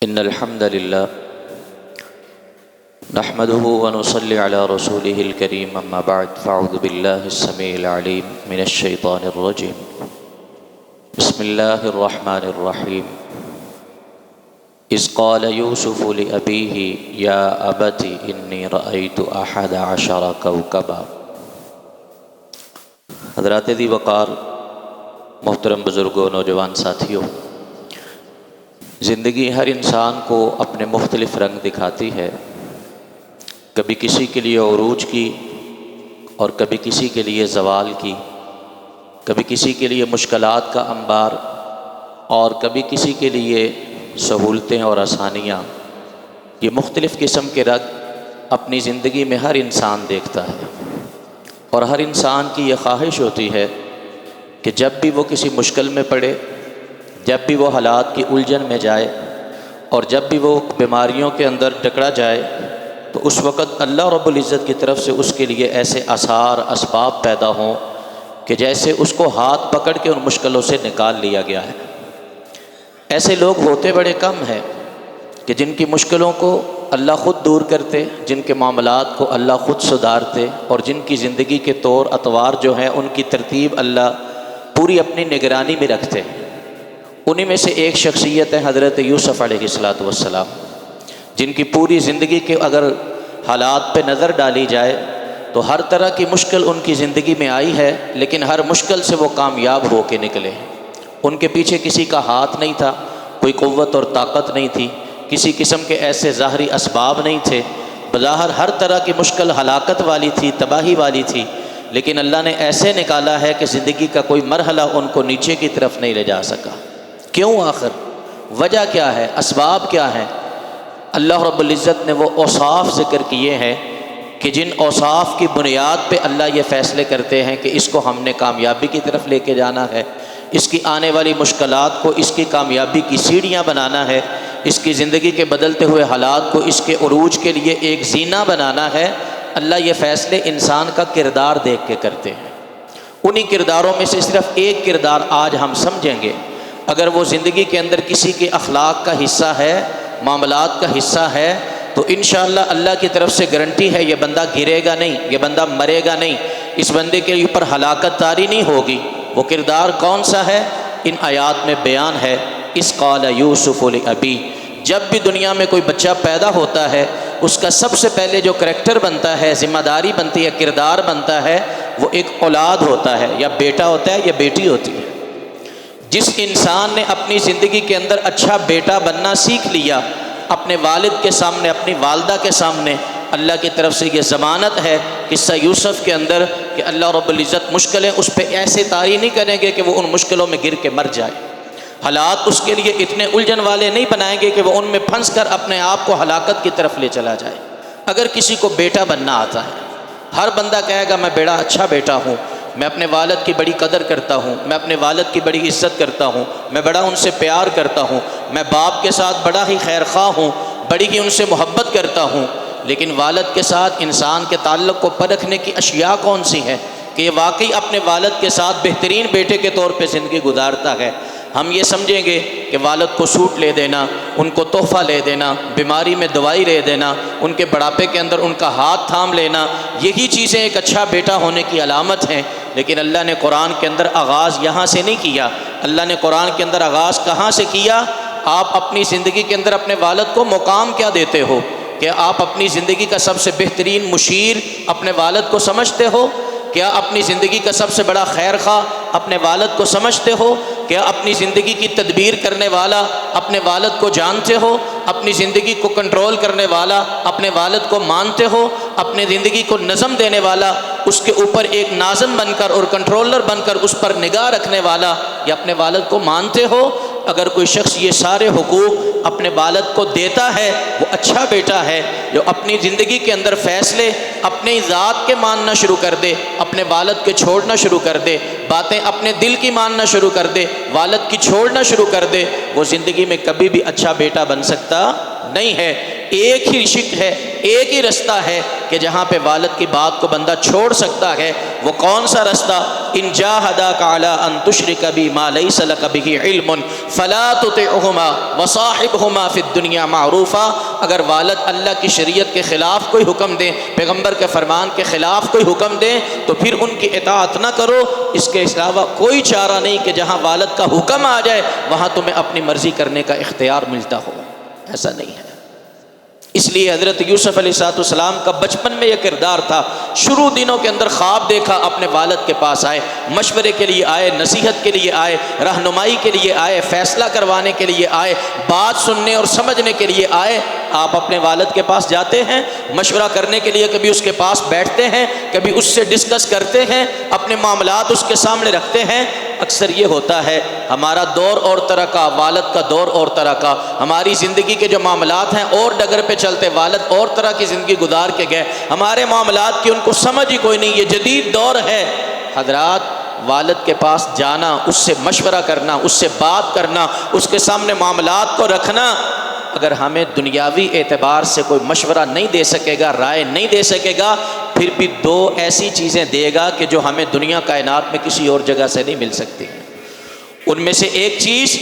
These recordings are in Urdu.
إن الحمد لله نحمده ونصلي على رسوله الكريم أما بعد فأعوذ بالله السميع العليم من الشيطان الرجيم بسم الله الرحمن الرحيم إذ قال يوسف لأبيه يا أبت إني رأيت 11 كوكبا۔ حضرات ذی وقار، محترم بزرگوں، نوجوان ساتھیوں، زندگی ہر انسان کو اپنے مختلف رنگ دکھاتی ہے، کبھی کسی کے لیے عروج کی اور کبھی کسی کے لیے زوال کی، کبھی کسی کے لیے مشکلات کا انبار اور کبھی کسی کے لیے سہولتیں اور آسانیاں۔ یہ مختلف قسم کے رنگ اپنی زندگی میں ہر انسان دیکھتا ہے، اور ہر انسان کی یہ خواہش ہوتی ہے کہ جب بھی وہ کسی مشکل میں پڑے، جب بھی وہ حالات کی الجھن میں جائے اور جب بھی وہ بیماریوں کے اندر ٹکرا جائے، تو اس وقت اللہ رب العزت کی طرف سے اس کے لیے ایسے آثار اسباب پیدا ہوں کہ جیسے اس کو ہاتھ پکڑ کے ان مشکلوں سے نکال لیا گیا ہے۔ ایسے لوگ ہوتے بڑے کم ہیں کہ جن کی مشکلوں کو اللہ خود دور کرتے، جن کے معاملات کو اللہ خود سدھارتے، اور جن کی زندگی کے طور اطوار جو ہیں ان کی ترتیب اللہ پوری اپنی نگرانی میں رکھتے ہیں۔ انہی میں سے ایک شخصیت ہے حضرت یوسف علیہ السلام، جن کی پوری زندگی کے اگر حالات پہ نظر ڈالی جائے تو ہر طرح کی مشکل ان کی زندگی میں آئی ہے، لیکن ہر مشکل سے وہ کامیاب ہو کے نکلے۔ ان کے پیچھے کسی کا ہاتھ نہیں تھا، کوئی قوت اور طاقت نہیں تھی، کسی قسم کے ایسے ظاہری اسباب نہیں تھے، بظاہر ہر طرح کی مشکل ہلاکت والی تھی، تباہی والی تھی، لیکن اللہ نے ایسے نکالا ہے کہ زندگی کا کوئی مرحلہ ان کو نیچے کی طرف نہیں لے جا سکا۔ کیوں؟ آخر وجہ کیا ہے؟ اسباب کیا ہیں؟ اللہ رب العزت نے وہ اوصاف ذکر کیے ہیں کہ جن اوصاف کی بنیاد پہ اللہ یہ فیصلے کرتے ہیں کہ اس کو ہم نے کامیابی کی طرف لے کے جانا ہے، اس کی آنے والی مشکلات کو اس کی کامیابی کی سیڑھیاں بنانا ہے، اس کی زندگی کے بدلتے ہوئے حالات کو اس کے عروج کے لیے ایک زینہ بنانا ہے۔ اللہ یہ فیصلے انسان کا کردار دیکھ کے کرتے ہیں۔ انہی کرداروں میں سے صرف ایک کردار آج ہم سمجھیں گے۔ اگر وہ زندگی کے اندر کسی کے اخلاق کا حصہ ہے، معاملات کا حصہ ہے، تو انشاءاللہ اللہ کی طرف سے گارنٹی ہے یہ بندہ گرے گا نہیں، یہ بندہ مرے گا نہیں، اس بندے کے اوپر ہلاکت طاری نہیں ہوگی۔ وہ کردار کون سا ہے؟ ان آیات میں بیان ہے۔ اذ قال یوسف لابی، جب بھی دنیا میں کوئی بچہ پیدا ہوتا ہے، اس کا سب سے پہلے جو کریکٹر بنتا ہے، ذمہ داری بنتی ہے، کردار بنتا ہے، وہ ایک اولاد ہوتا ہے، یا بیٹا ہوتا ہے یا بیٹی ہوتی ہے۔ جس انسان نے اپنی زندگی کے اندر اچھا بیٹا بننا سیکھ لیا، اپنے والد کے سامنے، اپنی والدہ کے سامنے اللہ کی طرف سے یہ ضمانت ہے قصہ یوسف کے اندر کہ اللہ رب العزت مشکلیں اس پہ ایسے طاری نہیں کریں گے کہ وہ ان مشکلوں میں گر کے مر جائے، حالات اس کے لیے اتنے الجھن والے نہیں بنائیں گے کہ وہ ان میں پھنس کر اپنے آپ کو ہلاکت کی طرف لے چلا جائے۔ اگر کسی کو بیٹا بننا آتا ہے، ہر بندہ کہے گا میں بڑا اچھا بیٹا ہوں، میں اپنے والد کی بڑی قدر کرتا ہوں، میں اپنے والد کی بڑی عزت کرتا ہوں، میں بڑا ان سے پیار کرتا ہوں، میں باپ کے ساتھ بڑا ہی خیر خواہ ہوں، بڑی ہی ان سے محبت کرتا ہوں۔ لیکن والد کے ساتھ انسان کے تعلق کو پرکھنے کی اشیاء کون سی ہیں کہ یہ واقعی اپنے والد کے ساتھ بہترین بیٹے کے طور پہ زندگی گزارتا ہے؟ ہم یہ سمجھیں گے کہ والد کو سوٹ لے دینا، ان کو تحفہ لے دینا، بیماری میں دوائی لے دینا، ان کے بڑھاپے کے اندر ان کا ہاتھ تھام لینا، یہی چیزیں ایک اچھا بیٹا ہونے کی علامت ہیں۔ لیکن اللہ نے قرآن کے اندر آغاز یہاں سے نہیں کیا۔ اللہ نے قرآن کے اندر آغاز کہاں سے کیا؟ آپ اپنی زندگی کے اندر اپنے والد کو مقام کیا دیتے ہو؟ کہ آپ اپنی زندگی کا سب سے بہترین مشیر اپنے والد کو سمجھتے ہو؟ کیا اپنی زندگی کا سب سے بڑا خیر خواہ اپنے والد کو سمجھتے ہو؟ کیا اپنی زندگی کی تدبیر کرنے والا اپنے والد کو جانتے ہو؟ اپنی زندگی کو کنٹرول کرنے والا اپنے والد کو مانتے ہو؟ اپنی زندگی کو نظم دینے والا، اس کے اوپر ایک ناظم بن کر اور کنٹرولر بن کر اس پر نگاہ رکھنے والا، یا اپنے والد کو مانتے ہو؟ اگر کوئی شخص یہ سارے حقوق اپنے والد کو دیتا ہے، وہ اچھا بیٹا ہے۔ جو اپنی زندگی کے اندر فیصلے اپنی ذات کے ماننا شروع کر دے، اپنے والد کے چھوڑنا شروع کر دے، باتیں اپنے دل کی ماننا شروع کر دے، والد کی چھوڑنا شروع کر دے، وہ زندگی میں کبھی بھی اچھا بیٹا بن سکتا نہیں ہے۔ ایک ہی شک ہے ایک ہی رستہ ہے کہ جہاں پہ والد کی بات کو بندہ چھوڑ سکتا ہے۔ وہ کون سا رستہ؟ ان جاہداک علی ان تشرک بی ما لیس لک بہ علم فلا تطعہما وصاحبہما فی الدنیا معروفا۔ اگر والد اللہ کی شریعت کے خلاف کوئی حکم دیں، پیغمبر کے فرمان کے خلاف کوئی حکم دیں تو پھر ان کی اطاعت نہ کرو۔ اس کے علاوہ کوئی چارہ نہیں کہ جہاں والد کا حکم آ جائے وہاں تمہیں اپنی مرضی کرنے کا اختیار ملتا ہو، ایسا نہیں ہے۔ اس لیے حضرت یوسف علیہ السلام کا بچپن میں یہ کردار تھا، شروع دنوں کے اندر خواب دیکھا، اپنے والد کے پاس آئے، مشورے کے لیے آئے، نصیحت کے لیے آئے، رہنمائی کے لیے آئے، فیصلہ کروانے کے لیے آئے، بات سننے اور سمجھنے کے لیے آئے۔ آپ اپنے والد کے پاس جاتے ہیں مشورہ کرنے کے لیے، کبھی اس کے پاس بیٹھتے ہیں، کبھی اس سے ڈسکس کرتے ہیں، اپنے معاملات اس کے سامنے رکھتے ہیں؟ اکثر یہ ہوتا ہے ہمارا دور اور طرح کا، والد کا دور اور طرح کا، ہماری زندگی کے جو معاملات ہیں اور ڈگر پہ چلتے، والد اور طرح کی زندگی گزار کے گئے، ہمارے معاملات کی ان کو سمجھ ہی کوئی نہیں۔ یہ جدید دور ہے حضرات، والد کے پاس جانا، اس سے مشورہ کرنا، اس سے بات کرنا، اس کے سامنے معاملات کو رکھنا۔ اگر ہمیں دنیاوی اعتبار سے کوئی مشورہ نہیں دے سکے گا، رائے نہیں دے سکے گا، پھر بھی دو ایسی چیزیں دے گا کہ جو ہمیں دنیا کائنات میں کسی اور جگہ سے نہیں مل سکتی۔ ان میں سے ایک چیز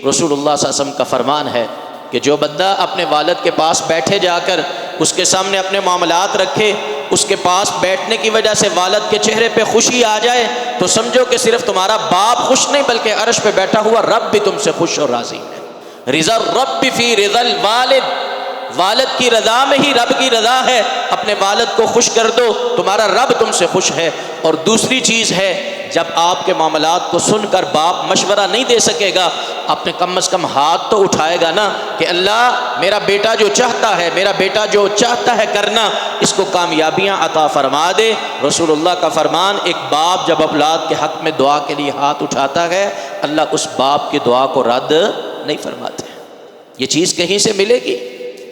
رسول اللہ صلی اللہ علیہ وسلم کا فرمان ہے کہ جو بندہ اپنے والد کے پاس بیٹھے جا کر اس کے سامنے اپنے معاملات رکھے، اس کے پاس بیٹھنے کی وجہ سے والد کے چہرے پہ خوشی آ جائے تو سمجھو کہ صرف تمہارا باپ خوش نہیں بلکہ عرش پہ بیٹھا ہوا رب بھی تم سے خوش اور راضی ہے۔ رضا الرب فی رضا الوالد، والد کی رضا میں ہی رب کی رضا ہے۔ اپنے والد کو خوش کر دو، تمہارا رب تم سے خوش ہے۔ اور دوسری چیز ہے، جب آپ کے معاملات کو سن کر باپ مشورہ نہیں دے سکے گا، آپ نے کم از کم ہاتھ تو اٹھائے گا نا کہ اللہ میرا بیٹا جو چاہتا ہے، میرا بیٹا جو چاہتا ہے کرنا، اس کو کامیابیاں عطا فرما دے۔ رسول اللہ کا فرمان، ایک باپ جب اولاد کے حق میں دعا کے لیے ہاتھ اٹھاتا ہے، اللہ اس باپ کی دعا کو رد نہیں فرماتے۔ یہ چیز کہیں سے ملے گی؟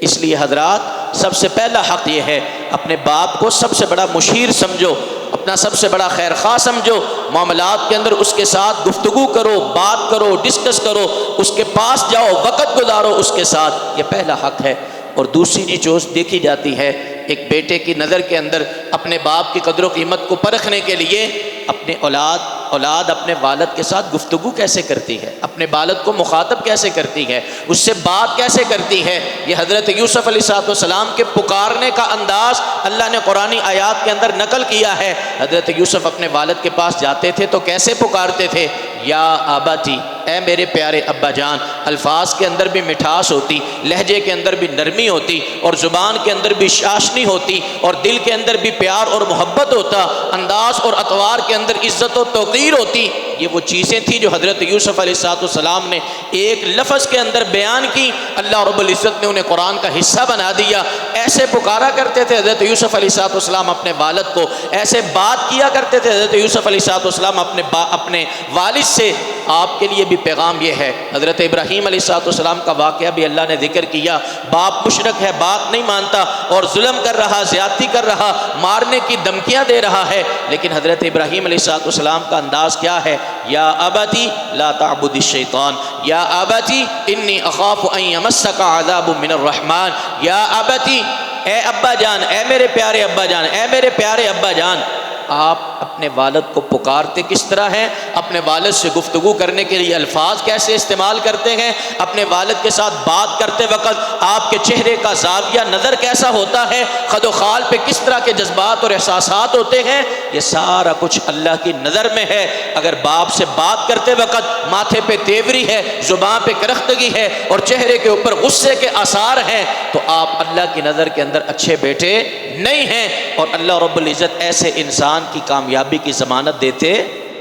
اس لیے حضرات، سب سے پہلا حق یہ ہے، اپنے باپ کو سب سے بڑا مشیر سمجھو، اپنا سب سے بڑا خیر خواہ سمجھو، معاملات کے اندر اس کے ساتھ گفتگو کرو، بات کرو، ڈسکس کرو، اس کے پاس جاؤ، وقت گزارو اس کے ساتھ، یہ پہلا حق ہے۔ اور دوسری چیز دیکھی جاتی ہے، ایک بیٹے کی نظر کے اندر اپنے باپ کی قدر و قیمت کو پرکھنے کے لیے اپنے اولاد اپنے والد کے ساتھ گفتگو کیسے کرتی ہے، اپنے والد کو مخاطب کیسے کرتی ہے، اس سے بات کیسے کرتی ہے۔ یہ حضرت یوسف علیہ السلام کے پکارنے کا انداز اللہ نے قرآنی آیات کے اندر نقل کیا ہے۔ حضرت یوسف اپنے والد کے پاس جاتے تھے تو کیسے پکارتے تھے؟ یا اباتی، اے میرے پیارے ابا جان۔ الفاظ کے اندر بھی مٹھاس ہوتی، لہجے کے اندر بھی نرمی ہوتی، اور زبان کے اندر بھی شاشنی ہوتی، اور دل کے اندر بھی پیار اور محبت ہوتا، انداز اور اطوار کے اندر عزت و توقیر ہوتی۔ یہ وہ چیزیں تھیں جو حضرت یوسف علیہ السلام نے ایک لفظ کے اندر بیان کی، اللہ رب العزت نے انہیں قرآن کا حصہ بنا دیا۔ ایسے پکارا کرتے تھے حضرت یوسف علیہ السلام اپنے والد کو، ایسے بات کیا کرتے تھے حضرت یوسف علیہ السلام اپنے والد سے۔ آپ کے لیے بھی پیغام یہ ہے، حضرت ابراہیم علیہ السلام کا واقعہ بھی اللہ نے ذکر کیا۔ باپ مشرک ہے، بات نہیں مانتا اور ظلم کر رہا، زیادتی کر رہا، مارنے کی دھمکیاں دے رہا ہے، لیکن حضرت ابراہیم علیہ السلام کا انداز کیا ہے؟ یا ابتی لا تعبد الشیطان، یا ابتی انی اخاف ان یمسک عذاب من الرحمن، یا ابتی، اے ابا جان، اے میرے پیارے ابا جان، اے میرے پیارے ابا جان۔ آپ اپنے والد کو پکارتے کس طرح ہیں، اپنے والد سے گفتگو کرنے کے لیے الفاظ کیسے استعمال کرتے ہیں، اپنے والد کے ساتھ بات کرتے وقت آپ کے چہرے کا زاویہ نظر کیسا ہوتا ہے، خد و خال پہ کس طرح کے جذبات اور احساسات ہوتے ہیں، یہ سارا کچھ اللہ کی نظر میں ہے۔ اگر باپ سے بات کرتے وقت ماتھے پہ تیوری ہے، زبان پہ کرختگی ہے اور چہرے کے اوپر غصے کے آثار ہیں تو آپ اللہ کی نظر کے اندر اچھے بیٹے نہیں ہیں، اور اللہ رب العزت ایسے انسان کی کامیابی کی ضمانت دیتے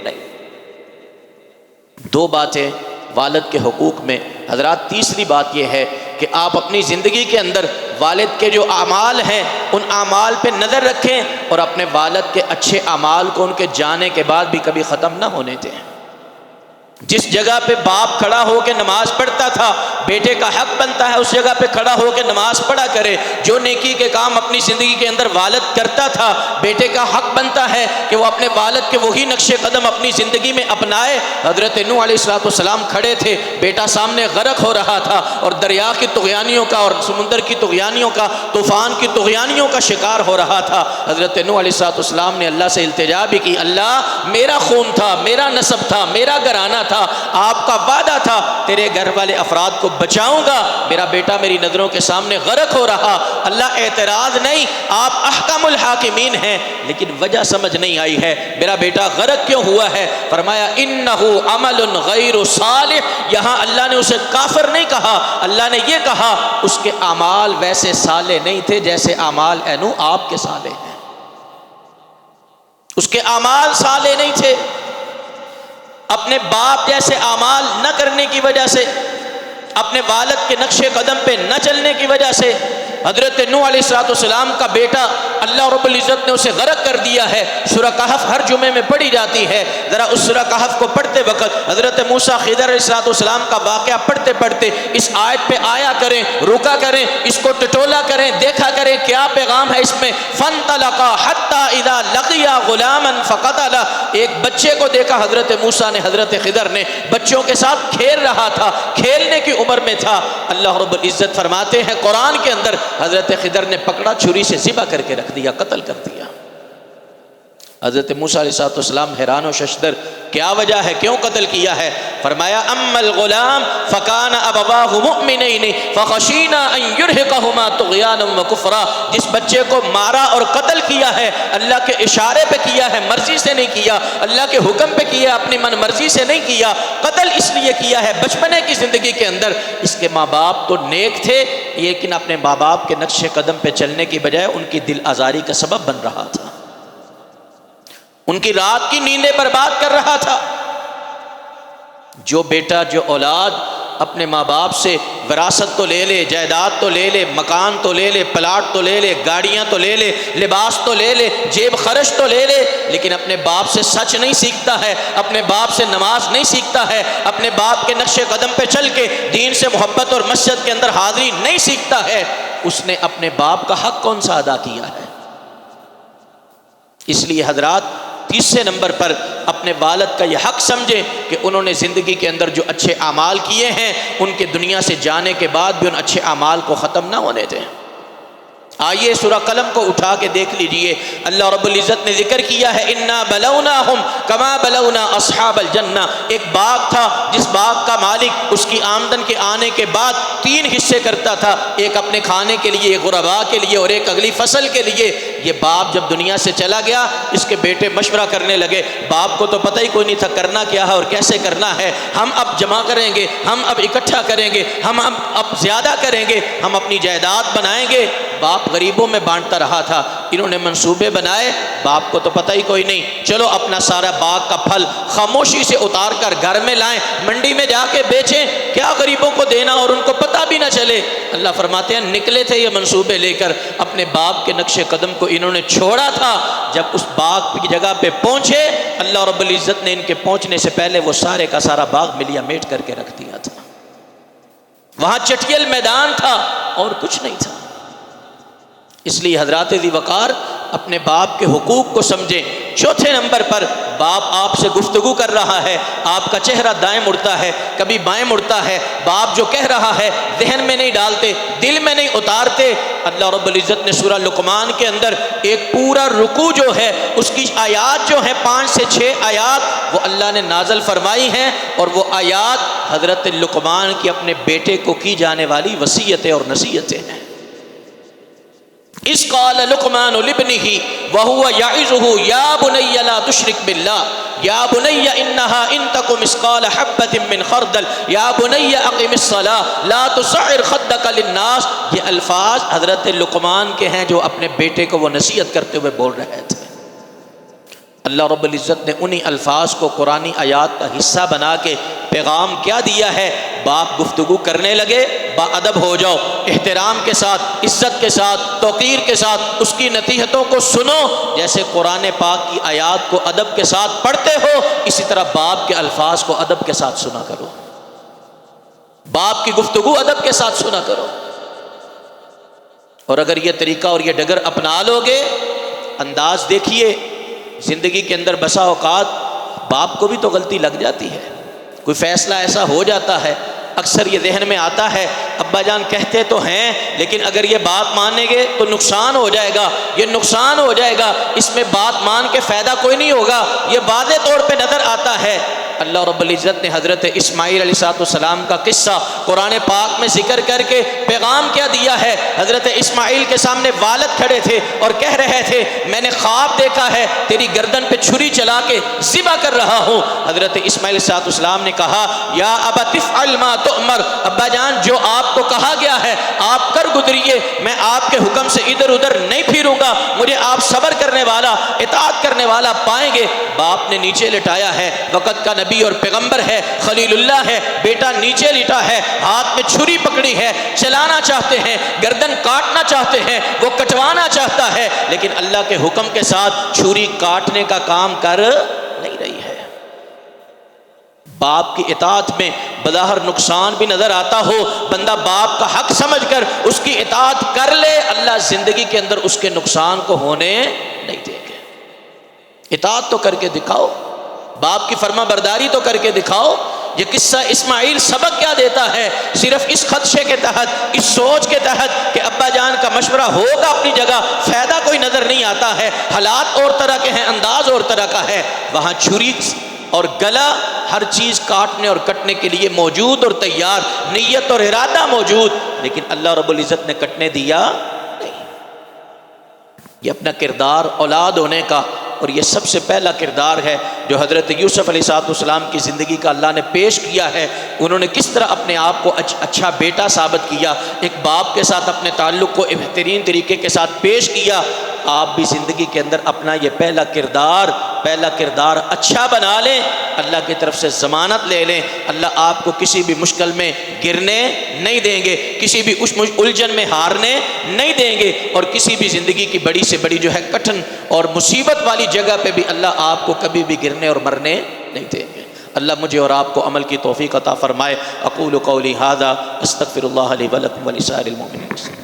نہیں۔ دو باتیں والد کے حقوق میں حضرات۔ تیسری بات یہ ہے کہ آپ اپنی زندگی کے اندر والد کے جو اعمال ہیں ان اعمال پہ نظر رکھیں، اور اپنے والد کے اچھے اعمال کو ان کے جانے کے بعد بھی کبھی ختم نہ ہونے دیں۔ جس جگہ پہ باپ کھڑا ہو کے نماز پڑھتا تھا، بیٹے کا حق بنتا ہے اس جگہ پہ کھڑا ہو کے نماز پڑھا کرے. جو نیکی کے کام اپنی زندگی کے اندر والد کرتا تھا بیٹے کا حق بنتا ہے کہ وہ اپنے والد کے وہی نقش قدم اپنی زندگی میں اپنائے. حضرت نوح علیہ السلام کھڑے تھے، بیٹا سامنے غرق ہو رہا تھا اور دریا کی طغیانیوں کا اور سمندر کی طغیانیوں کا، طوفان کی طغیانیوں کا شکار ہو رہا تھا. حضرت نوح علیہ السلام نے اللہ سے التجا بھی کی، اللہ میرا خون تھا، میرا نسب تھا، میرا گھرانہ تھا، آپ کا وعدہ تھا تیرے گھر والے افراد کو بچاؤں گا، میرا بیٹا میری نظروں کے سامنے غرق ہو رہا. اللہ اعتراض نہیں، آپ احکم الحاکمین ہیں، لیکن وجہ سمجھ نہیں آئی ہے میرا بیٹا غرق کیوں ہوا ہے. فرمایا انہ عمل غیر صالح. یہاں اللہ نے اسے کافر نہیں کہا، اللہ نے یہ کہا اس کے اعمال ویسے صالح نہیں تھے جیسے اعمال اے نوح آپ کے صالح ہیں. اس کے اعمال صالح نہیں تھے. اپنے باپ جیسے اعمال نہ کرنے کی وجہ سے، اپنے والد کے نقش قدم پہ نہ چلنے کی وجہ سے حضرت نوح علیہ السلام کا بیٹا اللہ رب العزت نے اسے غرق کر دیا ہے. سورہ کہف ہر جمعے میں پڑھی جاتی ہے. ذرا اس سورہ کہف کو پڑھتے وقت حضرت موسیٰ خضر علیہ السلام کا واقعہ پڑھتے پڑھتے اس آیت پہ آیا کریں، رکا کریں، اس کو ٹٹولا کریں، دیکھا کریں کیا پیغام ہے اس میں. فانطلقا حتی اذا لقیا غلاما فقتلہ. ایک بچے کو دیکھا حضرت موسیٰ نے، حضرت خضر نے بچوں کے ساتھ کھیل رہا تھا، کھیلنے کی عمر میں تھا. اللہ رب العزت فرماتے ہیں قرآن کے اندر حضرت خضر نے پکڑا، چھری سے ذبح کر کے رکھ دیا، قتل کر دیا. حضرت موسیٰ علیہ السلام حیران و ششدر، کیا وجہ ہے، کیوں قتل کیا ہے؟ فرمایا اما الغلام فکان ابواہ مؤمنین فخشینا ان یرہقہما طغیانا وکفرا. جس بچے کو مارا اور قتل کیا ہے اللہ کے اشارے پہ کیا ہے، مرضی سے نہیں کیا، اللہ کے حکم پہ کیا، اپنی من مرضی سے نہیں کیا. قتل اس لیے کیا ہے بچپنے کی زندگی کے اندر اس کے ماں باپ تو نیک تھے لیکن اپنے ماں باپ کے نقش قدم پہ چلنے کی بجائے ان کی دل آزاری کا سبب بن رہا تھا، ان کی رات کی نیندیں برباد کر رہا تھا. جو بیٹا، جو اولاد اپنے ماں باپ سے وراثت تو لے لے، جائیداد تو لے لے، مکان تو لے لے، پلاٹ تو لے لے، گاڑیاں تو لے لے، لباس تو لے لے، جیب خرچ تو لے لے، لیکن اپنے باپ سے سچ نہیں سیکھتا ہے، اپنے باپ سے نماز نہیں سیکھتا ہے، اپنے باپ کے نقش قدم پہ چل کے دین سے محبت اور مسجد کے اندر حاضری نہیں سیکھتا ہے، اس نے اپنے باپ کا حق کون سا ادا کیا ہے؟ اس لیے حضرات تیسرے نمبر پر اپنے والد کا یہ حق سمجھیں کہ انہوں نے زندگی کے اندر جو اچھے اعمال کیے ہیں ان کے دنیا سے جانے کے بعد بھی ان اچھے اعمال کو ختم نہ ہونے دیں. آئیے سورہ قلم کو اٹھا کے دیکھ لیجئے، اللہ رب العزت نے ذکر کیا ہے انا بلوناہم کما بلونا اصحاب الجنہ. ایک باغ تھا جس باغ کا مالک اس کی آمدن کے آنے کے بعد 3 حصے کرتا تھا، ایک اپنے کھانے کے لیے، ایک غرباء کے لیے اور ایک اگلی فصل کے لیے. یہ باپ جب دنیا سے چلا گیا اس کے بیٹے مشورہ کرنے لگے، باپ کو تو پتہ ہی کوئی نہیں تھا کرنا کیا ہے اور کیسے کرنا ہے. ہم اب جمع کریں گے، ہم اب اکٹھا کریں گے، ہم اب زیادہ کریں گے، ہم اپنی جائیداد بنائیں گے. باپ غریبوں میں بانٹتا رہا تھا، انہوں نے منصوبے بنائے، باپ کو تو پتہ ہی کوئی نہیں، چلو اپنا سارا باغ کا پھل خاموشی سے اتار کر گھر میں لائیں، منڈی میں جا کے بیچیں، کیا غریبوں کو دینا اور ان کو پتہ بھی نہ چلے. اللہ فرماتے ہیں نکلے تھے یہ منصوبے لے کر، اپنے باپ کے نقش قدم کو انہوں نے چھوڑا تھا. جب اس باغ کی جگہ پہ پہنچے اللہ رب العزت نے ان کے پہنچنے سے پہلے وہ سارے کا سارا باغ ملیا میٹ کر کے رکھ دیا تھا. وہاں چٹیل میدان تھا اور کچھ نہیں تھا. اس لیے حضرات ذی وقار اپنے باپ کے حقوق کو سمجھیں. چوتھے نمبر پر باپ آپ سے گفتگو کر رہا ہے، آپ کا چہرہ دائیں مڑتا ہے، کبھی بائیں مڑتا ہے، باپ جو کہہ رہا ہے ذہن میں نہیں ڈالتے، دل میں نہیں اتارتے. اللہ رب العزت نے سورہ لقمان کے اندر ایک پورا رکوع جو ہے اس کی آیات جو ہیں 5 سے 6 آیات وہ اللہ نے نازل فرمائی ہیں، اور وہ آیات حضرت لقمان کی اپنے بیٹے کو کی جانے والی وصیتیں اور نصیحتیں ہیں. اذ قال لقمان لابنه وهو يعظه يا بني لا تشرك بالله يا بني انها ان تك مثقال حبة من خردل يا بني اقم الصلاة لا تصعر خدك للناس. یہ الفاظ حضرت لقمان کے ہیں جو اپنے بیٹے کو وہ نصیحت کرتے ہوئے بول رہے تھے. اللہ رب العزت نے انہی الفاظ کو قرآنی آیات کا حصہ بنا کے پیغام کیا دیا ہے، باپ گفتگو کرنے لگے با ادب ہو جاؤ، احترام کے ساتھ، عزت کے ساتھ، توقیر کے ساتھ اس کی نصیحتوں کو سنو. جیسے قرآن پاک کی آیات کو ادب کے ساتھ پڑھتے ہو اسی طرح باپ کے الفاظ کو ادب کے ساتھ سنا کرو. باپ کی گفتگو ادب کے ساتھ سنا کرو، اور اگر یہ طریقہ اور یہ ڈگر اپنا لو گے، انداز دیکھیے زندگی کے اندر بسا اوقات باپ کو بھی تو غلطی لگ جاتی ہے، کوئی فیصلہ ایسا ہو جاتا ہے، اکثر یہ ذہن میں آتا ہے ابا جان کہتے تو ہیں لیکن اگر یہ بات مانیں گے تو نقصان ہو جائے گا، یہ نقصان ہو جائے گا، اس میں بات مان کے فائدہ کوئی نہیں ہوگا، یہ واضح طور پہ نظر آتا ہے۔ اللہ رب العزت نے حضرت اسماعیل علیہ السلام کا قصہ قرآن پاک میں ذکر کر کے پیغام کیا دیا ہے۔ حضرت اسماعیل کے سامنے والد کھڑے تھے اور کہہ رہے تھے میں نے خواب دیکھا ہے تیری گردن پہ چھری چلا کے ذبح کر رہا ہوں۔ حضرت اسماعیل علیہ السلام نے کہا یا ابت افعل ما تؤمر، ابا جان جو آپ کو کہا گیا ہے آپ کر گزریے، میں آپ کے حکم سے ادھر ادھر نہیں پھروں گا، مجھے آپ صبر کرنے والا اطاعت کرنے والا پائیں گے۔ باپ نے نیچے لٹایا ہے، وقت کا نبی اور پیغمبر ہے، خلیل اللہ ہے، بیٹا نیچے لٹا ہے، ہاتھ میں چھری پکڑی ہے، چلانا چاہتے ہیں، گردن کاٹنا چاہتے ہیں، وہ کٹوانا چاہتا ہے، لیکن اللہ کے حکم کے ساتھ چھری کاٹنے کا کام کر نہیں رہی ہے۔ باپ کی اطاعت میں بظاہر نقصان بھی نظر آتا ہو، بندہ باپ کا حق سمجھ کر اس کی اطاعت کر لے، اللہ زندگی کے اندر اس کے نقصان کو ہونے نہیں دیں گے۔ اطاعت تو کر کے دکھاؤ، باپ کی فرما برداری تو کر کے دکھاؤ۔ یہ قصہ اسماعیل سبق کیا دیتا ہے؟ صرف اس خدشے کے تحت، اس سوچ کے تحت کہ ابا جان کا مشورہ ہوگا اپنی جگہ، فائدہ کوئی نظر نہیں آتا ہے، حالات اور طرح کے ہیں، انداز اور طرح کا ہے، وہاں چھری اور گلا ہر چیز کاٹنے اور کٹنے کے لیے موجود اور تیار، نیت اور ارادہ موجود، لیکن اللہ رب العزت نے کٹنے دیا نہیں۔ یہ اپنا کردار اولاد ہونے کا، اور یہ سب سے پہلا کردار ہے جو حضرت یوسف علیہ السلام کی زندگی کا اللہ نے پیش کیا ہے۔ انہوں نے کس طرح اپنے آپ کو اچھا بیٹا ثابت کیا، ایک باپ کے ساتھ اپنے تعلق کو بہترین طریقے کے ساتھ پیش کیا۔ آپ بھی زندگی کے اندر اپنا یہ پہلا کردار اچھا بنا لیں، اللہ کی طرف سے ضمانت لے لیں، اللہ آپ کو کسی بھی مشکل میں گرنے نہیں دیں گے، کسی بھی الجھن میں ہارنے نہیں دیں گے، اور کسی بھی زندگی کی بڑی سے بڑی جو ہے کٹھن اور مصیبت والی جگہ پہ بھی اللہ آپ کو کبھی بھی گرنے اور مرنے نہیں دیں گے۔ اللہ مجھے اور آپ کو عمل کی توفیق عطا فرمائے۔ اقول قولی ھذا استغفر اللہ لی ولکم ولسائر المؤمنین۔